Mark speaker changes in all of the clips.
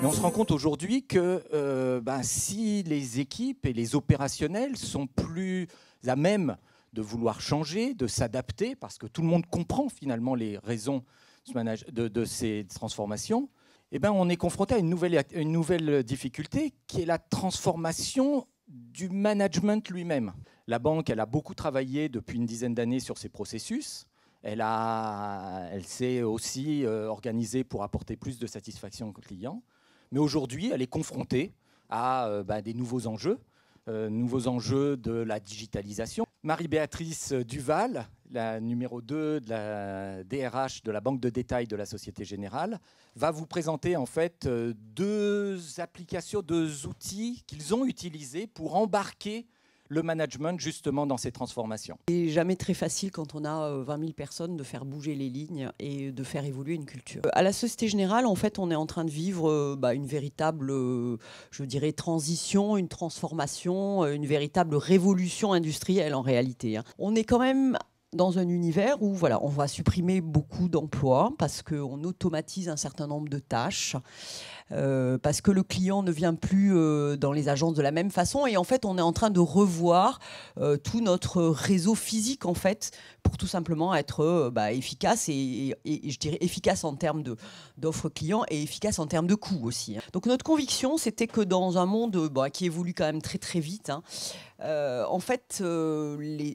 Speaker 1: on se rend compte aujourd'hui que si les équipes et les opérationnels sont plus à même de vouloir changer, de s'adapter, parce que tout le monde comprend finalement les raisons de ces transformations, on est confronté à une nouvelle difficulté qui est la transformation du management lui-même. La banque, elle a beaucoup travaillé depuis une dizaine d'années sur ces processus. Elle s'est aussi organisée pour apporter plus de satisfaction aux clients. Mais aujourd'hui, elle est confrontée à des nouveaux enjeux de la digitalisation. Marie-Béatrice Duval, la numéro 2 de la DRH de la Banque de détail de la Société Générale, va vous présenter en fait deux applications, deux outils qu'ils ont utilisés pour embarquer le management justement dans ces transformations.
Speaker 2: C'est jamais très facile quand on a 20 000 personnes de faire bouger les lignes et de faire évoluer une culture. À la Société Générale, en fait, on est en train de vivre une véritable, je dirais, transition, une transformation, une véritable révolution industrielle en réalité. On est quand même dans un univers où on va supprimer beaucoup d'emplois parce qu'on automatise un certain nombre de tâches, parce que le client ne vient plus dans les agences de la même façon. Et en fait, on est en train de revoir tout notre réseau physique, en fait, pour tout simplement être efficace et je dirais efficace en termes d'offres clients et efficace en termes de coûts aussi. Donc notre conviction, c'était que dans un monde qui évolue quand même très très vite, en fait,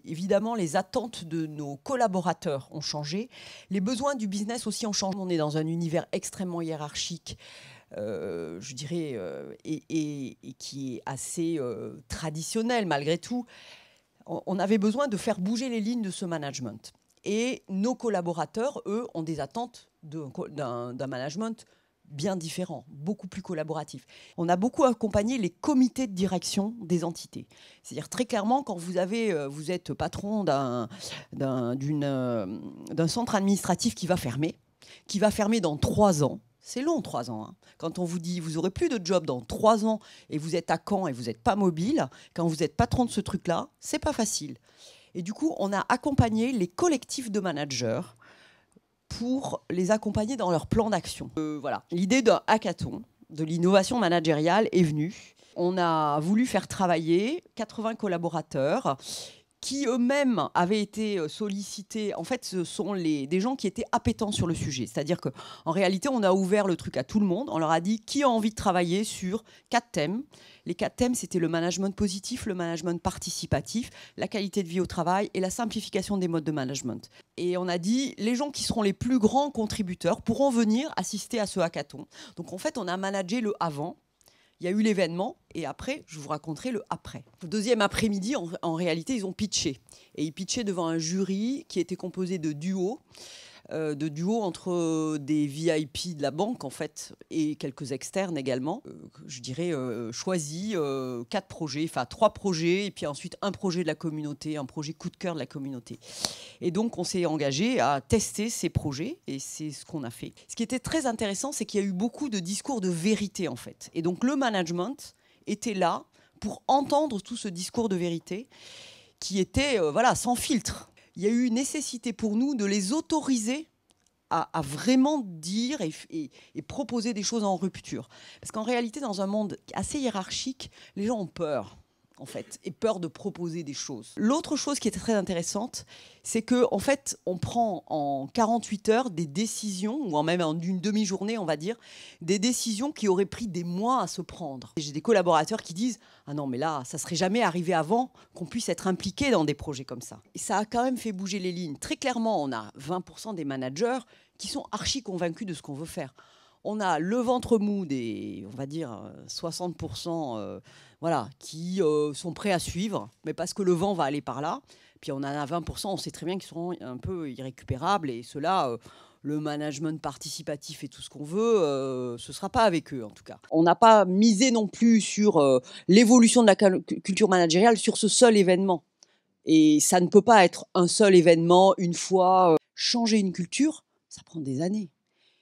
Speaker 2: évidemment, les attentes de nos collaborateurs ont changé. Les besoins du business aussi ont changé. On est dans un univers extrêmement hiérarchique, je dirais, et qui est assez traditionnel malgré tout. On avait besoin de faire bouger les lignes de ce management. Et nos collaborateurs, eux, ont des attentes d'un management bien différent, beaucoup plus collaboratif. On a beaucoup accompagné les comités de direction des entités. C'est-à-dire très clairement, quand vous êtes patron d'un centre administratif qui va fermer dans 3 ans. C'est long, 3 ans. Quand on vous dit vous n'aurez plus de job dans 3 ans et vous êtes à Caen et vous n'êtes pas mobile, quand vous êtes patron de ce truc-là, c'est pas facile. Et du coup, on a accompagné les collectifs de managers pour les accompagner dans leur plan d'action. L'idée d'un hackathon, de l'innovation managériale est venue. On a voulu faire travailler 80 collaborateurs qui eux-mêmes avaient été sollicités. En fait, ce sont des gens qui étaient appétents sur le sujet. C'est-à-dire qu'en réalité, on a ouvert le truc à tout le monde. On leur a dit qui a envie de travailler sur 4 thèmes. Les 4 thèmes, c'était le management positif, le management participatif, la qualité de vie au travail et la simplification des modes de management. Et on a dit, les gens qui seront les plus grands contributeurs pourront venir assister à ce hackathon. Donc en fait, on a managé le avant. Il y a eu l'événement et après, je vous raconterai le après. Le deuxième après-midi, en réalité, ils ont pitché. Et ils pitchaient devant un jury qui était composé de duos entre des VIP de la banque, en fait, et quelques externes également. Je dirais choisis 4 projets, enfin 3 projets, et puis ensuite un projet de la communauté, un projet coup de cœur de la communauté. Et donc, on s'est engagé à tester ces projets, et c'est ce qu'on a fait. Ce qui était très intéressant, c'est qu'il y a eu beaucoup de discours de vérité, en fait. Et donc, le management était là pour entendre tout ce discours de vérité qui était sans filtre. Il y a eu une nécessité pour nous de les autoriser à vraiment dire et proposer des choses en rupture. Parce qu'en réalité, dans un monde assez hiérarchique, les gens ont peur, en fait, et peur de proposer des choses. L'autre chose qui était très intéressante, c'est qu'en fait, on prend en 48 heures des décisions, ou même en une demi-journée, on va dire, des décisions qui auraient pris des mois à se prendre. J'ai des collaborateurs qui disent « Ah non, mais là, ça serait jamais arrivé avant qu'on puisse être impliqué dans des projets comme ça. » Et ça a quand même fait bouger les lignes. Très clairement, on a 20% des managers qui sont archi convaincus de ce qu'on veut faire. On a le ventre mou des, on va dire, 60% qui sont prêts à suivre, mais parce que le vent va aller par là. Puis on en a 20%, on sait très bien qu'ils seront un peu irrécupérables. Et ceux-là, le management participatif et tout ce qu'on veut, ce ne sera pas avec eux, en tout cas. On n'a pas misé non plus sur l'évolution de la culture managériale sur ce seul événement. Et ça ne peut pas être un seul événement, une fois. Changer une culture, ça prend des années.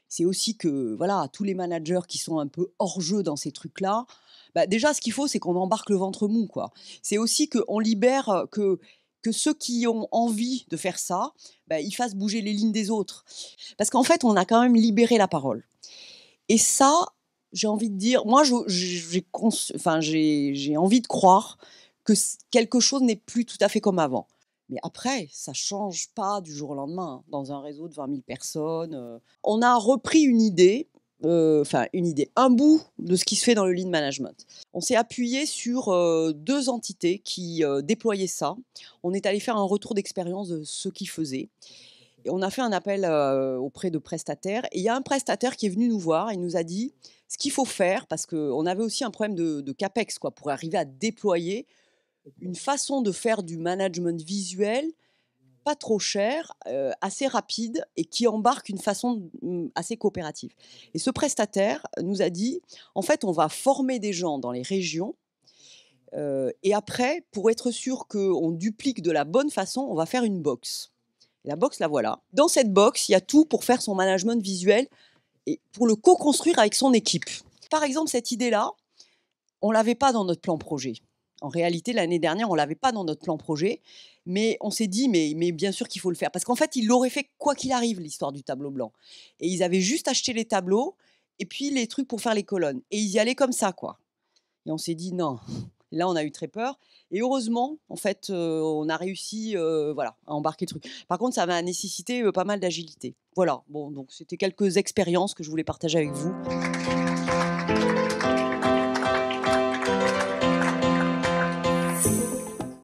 Speaker 2: C'est aussi que tous les managers qui sont un peu hors jeu dans ces trucs-là, déjà, ce qu'il faut, c'est qu'on embarque le ventre mou, quoi. C'est aussi qu'on libère, que ceux qui ont envie de faire ça, ils fassent bouger les lignes des autres. Parce qu'en fait, on a quand même libéré la parole. Et ça, J'ai envie de dire, moi, j'ai envie de croire que quelque chose n'est plus tout à fait comme avant. Mais après, ça change pas du jour au lendemain, hein, dans un réseau de 20 000 personnes. On a repris une idée, un bout de ce qui se fait dans le lean management. On s'est appuyé sur 2 entités qui déployaient ça. On est allé faire un retour d'expérience de ce qu'ils faisaient. Et on a fait un appel auprès de prestataires. Et il y a un prestataire qui est venu nous voir et nous a dit ce qu'il faut faire, parce qu'on avait aussi un problème de CAPEX, quoi, pour arriver à déployer une façon de faire du management visuel pas trop cher, assez rapide et qui embarque une façon assez coopérative. Et ce prestataire nous a dit, en fait, on va former des gens dans les régions et après, pour être sûr qu'on duplique de la bonne façon, on va faire une box. Et la box, la voilà. Dans cette box, il y a tout pour faire son management visuel et pour le co-construire avec son équipe. Par exemple, cette idée-là, on ne l'avait pas dans notre plan projet. En réalité, l'année dernière, on ne l'avait pas dans notre plan projet, mais on s'est dit, mais bien sûr qu'il faut le faire. Parce qu'en fait, ils l'auraient fait quoi qu'il arrive, l'histoire du tableau blanc. Et ils avaient juste acheté les tableaux et puis les trucs pour faire les colonnes. Et ils y allaient comme ça, quoi. Et on s'est dit, non. Là, on a eu très peur. Et heureusement, en fait, on a réussi à embarquer le truc. Par contre, ça m'a nécessité pas mal d'agilité. Voilà, bon, donc c'était quelques expériences que je voulais partager avec vous.